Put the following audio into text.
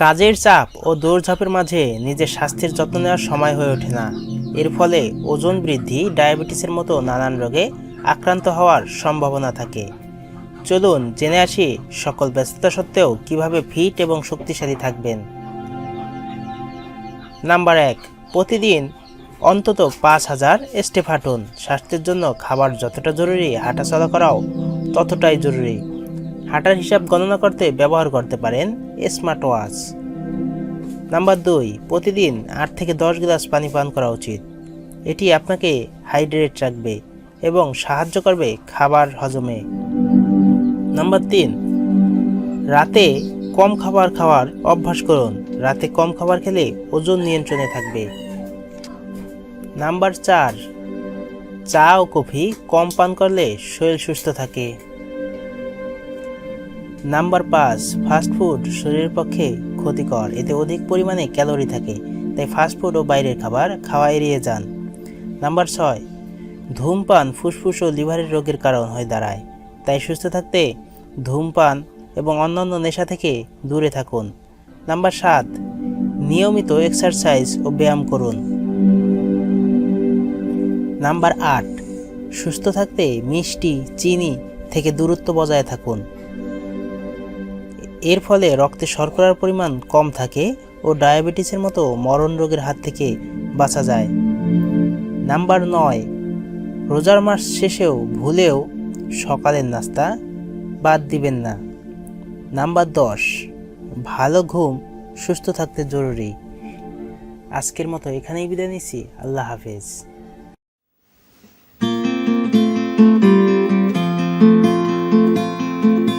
কাজের চাপ ও দৌড়ঝাঁপের মাঝে নিজের স্বাস্থ্যের যত্ন নেওয়ার সময় হয়ে ওঠে না। এর ফলে ওজন বৃদ্ধি, ডায়াবেটিসের মতো নানান রোগে আক্রান্ত হওয়ার সম্ভাবনা থাকে। চলুন জেনে আসি সকল ব্যস্ততা সত্ত্বেও কিভাবে ফিট এবং শক্তিশালী থাকবেন। নাম্বার 1, প্রতিদিন অন্তত 5000 স্টেপ হাঁটুন। স্বাস্থ্যের জন্য খাবার যতটা জরুরি, হাঁটাচলা করাও ততটাই জরুরি। হাঁটার হিসাব গণনা করতে ব্যবহার করতে পারেন স্মার্ট ওয়াচ। নাম্বার 2, প্রতিদিন 8 থেকে 10 গ্লাস পানি পান করা উচিত। এটি আপনাকে হাইড্রেট রাখবে এবং সাহায্য করবে খাবার হজমে। নাম্বার 3, রাতে কম খাবার খাওয়ার অভ্যাস করুন। রাতে কম খাবার খেলে ওজন নিয়ন্ত্রণে থাকবে। নাম্বার 4, চা ও কফি কম পান করলে শরীর সুস্থ থাকে। নাম্বার 5, ফাস্টফুড শরীরের পক্ষে ক্ষতিকর। এতে অধিক পরিমাণে ক্যালোরি থাকে, তাই ফাস্টফুড ও বাইরের খাবার খাওয়া এড়িয়ে যান। নাম্বার 6, ধূমপান ফুসফুস ও লিভারের রোগের কারণ হয়ে দাঁড়ায়, তাই সুস্থ থাকতে ধূমপান এবং অন্যান্য নেশা থেকে দূরে থাকুন। নাম্বার 7, নিয়মিত এক্সারসাইজ ও ব্যায়াম করুন। নাম্বার 8, সুস্থ থাকতে মিষ্টি, চিনি থেকে দূরত্ব বজায় থাকুন। এর ফলে রক্তে শর্করার পরিমাণ কম থাকে ও ডায়াবেটিসের মতো মরণ রোগের হাত থেকে বাঁচা যায়। নাম্বার 9, রোজার মাস শেষেও ভুলেও সকালের নাস্তা বাদ দিবেন না। নাম্বার 10, ভালো ঘুম সুস্থ থাকতে জরুরি। আজকের মতো এখানেই বিদায় নিচ্ছি। আল্লাহ হাফেজ।